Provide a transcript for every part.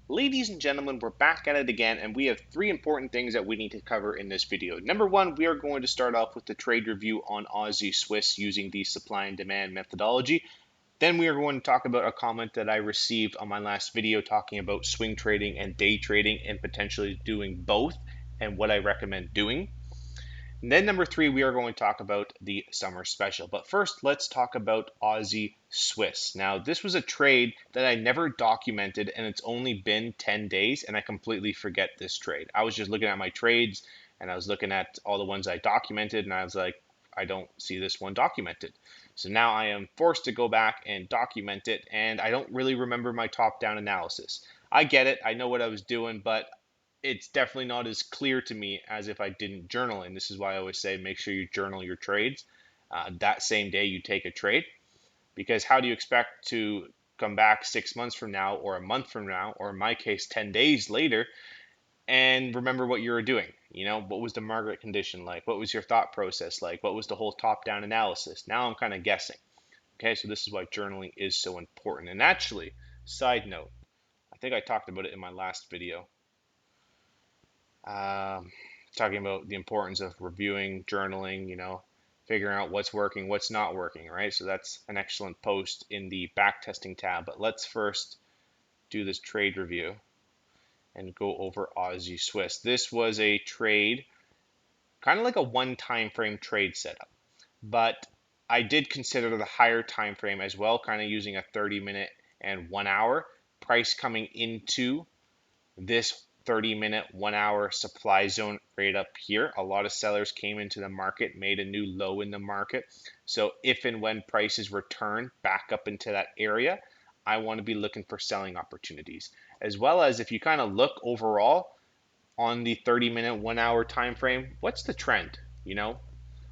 Ladies and gentlemen, we're back at it again, and we have three important things that we need to cover in this video. Number one, we are going to start off with the trade review on Aussie Swiss using the supply and demand methodology. Then we are going to talk about a comment that I received on my last video talking about swing trading and day trading and potentially doing both and what I recommend doing. And then number three, we are going to talk about the summer special. But first, let's talk about Aussie Swiss. Now, this was a trade that I never documented, and it's only been 10 days, and I completely forget this trade. I was just looking at my trades, and I was looking at all the ones I documented, and I was like, I don't see this one documented. So now I am forced to go back and document it, and I don't really remember my top-down analysis. I get it, I know what I was doing, but it's definitely not as clear to me as if I didn't journal. And this is why I always say make sure you journal your trades that same day you take a trade. Because how do you expect to come back 6 months from now, or a month from now, or in my case, 10 days later, and remember what you were doing? You know, what was the market condition like? What was your thought process like? What was the whole top down analysis? Now I'm kind of guessing. Okay, so this is why journaling is so important. And actually, side note, I think I talked about it in my last video. Um, Talking about the importance of reviewing, journaling, figuring out what's working, what's not working, right? So that's an excellent post in the backtesting tab. But let's first do this trade review and go over Aussie Swiss. This was a trade, kind of like a one time frame trade setup, but I did consider the higher time frame as well, kind of using a 30-minute and 1 hour price coming into this 30-minute, 1 hour supply zone right up here. A lot of sellers came into the market, made a new low in the market. So if and when prices return back up into that area, I want to be looking for selling opportunities. As well as if you kind of look overall on the 30-minute, 1 hour time frame, what's the trend?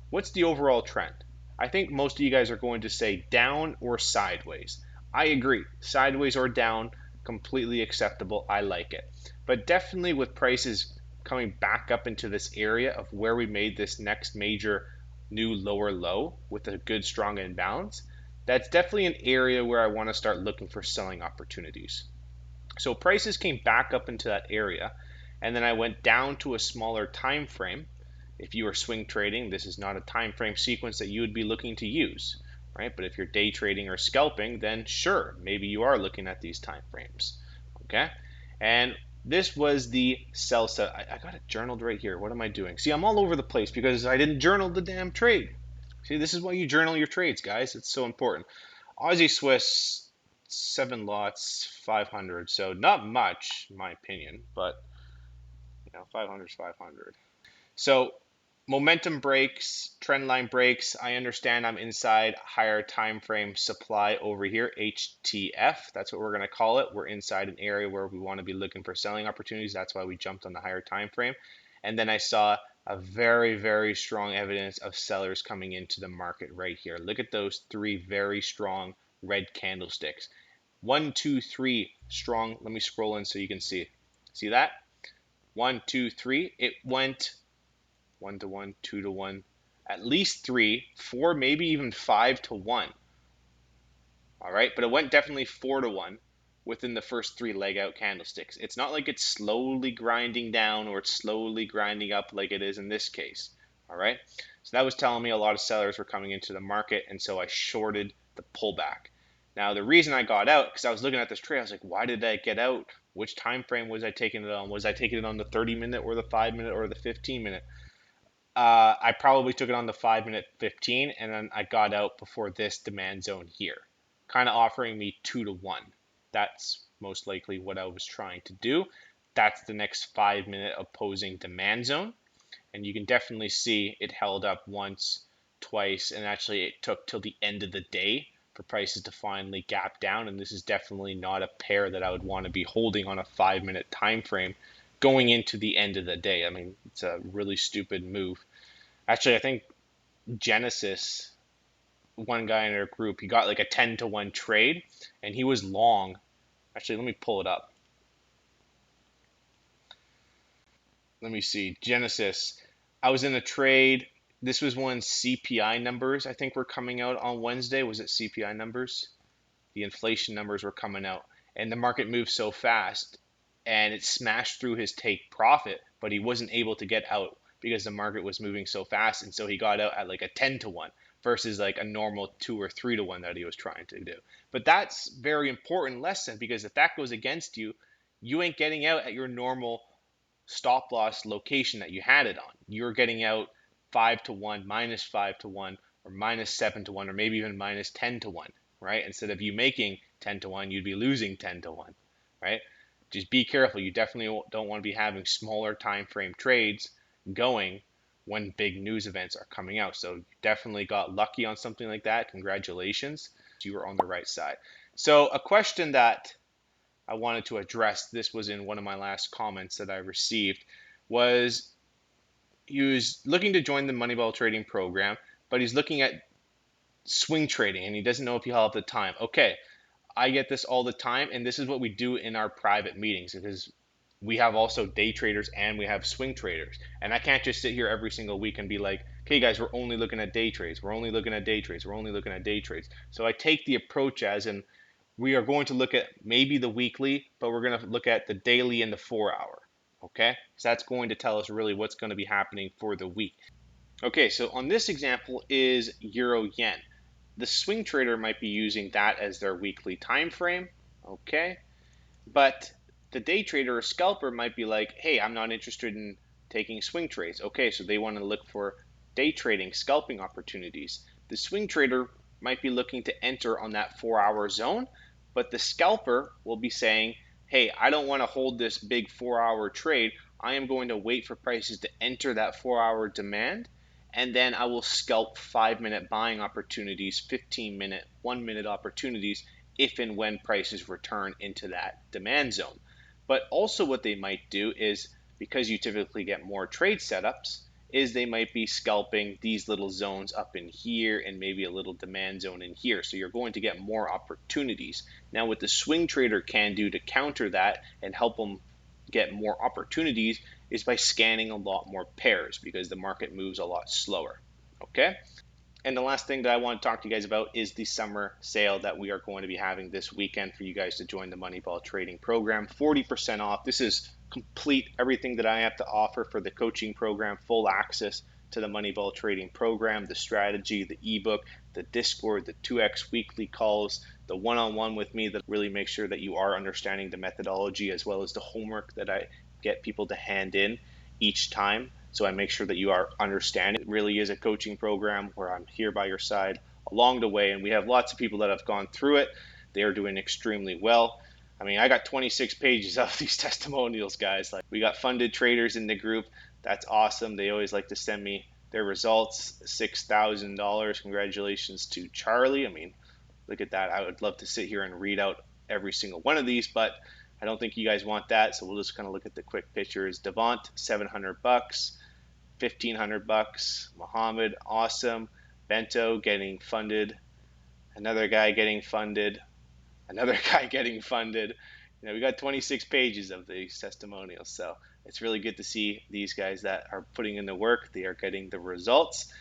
What's the overall trend? I think most of you guys are going to say down or sideways. I agree. Sideways or down, completely acceptable. I like it. But definitely with prices coming back up into this area of where we made this next major new lower low with a good strong imbalance, that's definitely an area where I want to start looking for selling opportunities. So prices came back up into that area, and then I went down to a smaller time frame. If you are swing trading, this is not a time frame sequence that you would be looking to use, right? But if you're day trading or scalping, then sure, maybe you are looking at these time frames, okay? And this was the sell set. I got it journaled right here. What am I doing? See, I'm all over the place because I didn't journal the damn trade. See, this is why you journal your trades, guys. It's so important. Aussie Swiss, 7 lots, 500. So not much, in my opinion, but 500 is 500. So momentum breaks, trend line breaks. I understand I'm inside higher time frame supply over here, HTF. That's what we're going to call it. We're inside an area where we want to be looking for selling opportunities. That's why we jumped on the higher time frame. And then I saw a very, very strong evidence of sellers coming into the market right here. Look at those three very strong red candlesticks. 1, 2, 3 strong. Let me scroll in so you can see. See that? 1, 2, 3. It went 1 to 1, 2 to 1, at least 3, 4, maybe even 5 to 1. All right, but it went definitely 4 to 1 within the first 3 leg out candlesticks. It's not like it's slowly grinding down or it's slowly grinding up like it is in this case. All right, so that was telling me a lot of sellers were coming into the market, and so I shorted the pullback. Now the reason I got out, because I was looking at this trade, I was like, why did I get out? Which time frame was I taking it on? Was I taking it on the 30-minute or the 5-minute or the 15-minute? I probably took it on the 5-minute 15, and then I got out before this demand zone here, kind of offering me 2 to 1. That's most likely what I was trying to do. That's the next 5-minute opposing demand zone, and you can definitely see it held up once, twice, and actually it took till the end of the day for prices to finally gap down, and this is definitely not a pair that I would want to be holding on a 5-minute time frame going into the end of the day. I mean, it's a really stupid move. Actually, I think Genesis, one guy in our group, he got like a 10 to 1 trade and he was long. Actually, let me pull it up. Let me see. Genesis. I was in a trade. This was when CPI numbers, I think, were coming out on Wednesday. Was it CPI numbers? The inflation numbers were coming out. And the market moved so fast. and it smashed through his take profit, but he wasn't able to get out because the market was moving so fast, and so he got out at like a 10 to 1 versus like a normal 2 or 3 to 1 that he was trying to do. But that's very important lesson, because if that goes against you, you ain't getting out at your normal stop loss location that you had it on. You're getting out 5 to 1, minus 5 to 1, or minus 7 to 1, or maybe even minus 10 to 1, right? Instead of you making 10 to 1, you'd be losing 10 to 1, right? Just be careful. You definitely don't want to be having smaller time frame trades going when big news events are coming out. So you definitely got lucky on something like that. Congratulations. You were on the right side. So a question that I wanted to address, this was in one of my last comments that I received, was he was looking to join the Moneyball trading program, but he's looking at swing trading and he doesn't know if he'll have the time. Okay, I get this all the time, and this is what we do in our private meetings, because we have also day traders and we have swing traders. And I can't just sit here every single week and be like, okay, guys, we're only looking at day trades. We're only looking at day trades. We're only looking at day trades. So I take the approach as in we are going to look at maybe the weekly, but we're going to look at the daily and the 4 hour. Okay, so that's going to tell us really what's going to be happening for the week. Okay, so on this example is euro yen. The swing trader might be using that as their weekly time frame. Okay, but the day trader or scalper might be like, hey, I'm not interested in taking swing trades. Okay, so they want to look for day trading, scalping opportunities. The swing trader might be looking to enter on that 4 hour zone, but the scalper will be saying, hey, I don't want to hold this big 4 hour trade. I am going to wait for prices to enter that 4 hour demand, and then I will scalp 5 minute buying opportunities, 15 minute, 1 minute opportunities if and when prices return into that demand zone. But also what they might do is, because you typically get more trade setups, is they might be scalping these little zones up in here and maybe a little demand zone in here. So you're going to get more opportunities. Now what the swing trader can do to counter that and help them get more opportunities is by scanning a lot more pairs, because the market moves a lot slower. Okay? And the last thing that I want to talk to you guys about is the summer sale that we are going to be having this weekend for you guys to join the Moneyball trading program. 40% off. This is complete everything that I have to offer for the coaching program, full access to the Moneyball trading program, the strategy, the ebook, the Discord, the 2x weekly calls, the one-on-one with me that really makes sure that you are understanding the methodology, as well as the homework that I get people to hand in each time. So I make sure that you are understanding. It really is a coaching program where I'm here by your side along the way. And we have lots of people that have gone through it. They are doing extremely well. I mean, I got 26 pages of these testimonials, guys. Like, we got funded traders in the group. That's awesome. They always like to send me their results. $6,000. Congratulations to Charlie. I mean, look at that. I would love to sit here and read out every single one of these, but I don't think you guys want that. So we'll just kind of look at the quick pictures. Devont, $700. $1,500. Muhammad, awesome. Bento getting funded. Another guy getting funded. Another guy getting funded. You know, we got 26 pages of these testimonials, so it's really good to see these guys that are putting in the work. They are getting the results.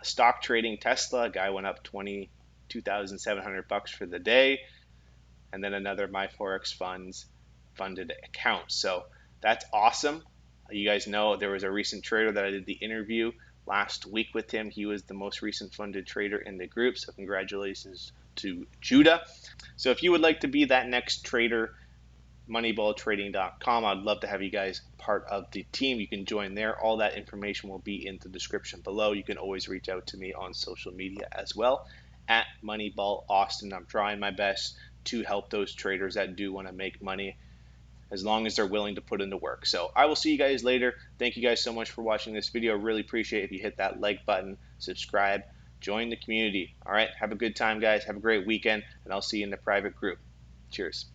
Stock trading Tesla, guy went up $22,700 for the day, and then another My Forex Funds funded account. So that's awesome. You guys know there was a recent trader that I did the interview last week with him. He was the most recent funded trader in the group. So congratulations to Judah. So if you would like to be that next trader, moneyballtrading.com. I'd love to have you guys part of the team. You can join there. All that information will be in the description below. You can always reach out to me on social media as well at Moneyball Austin. I'm trying my best to help those traders that do want to make money, as long as they're willing to put in the work. So I will see you guys later. Thank you guys so much for watching this video. Really appreciate it if you hit that like button, subscribe, join the community. All right, have a good time, guys. Have a great weekend, and I'll see you in the private group. Cheers.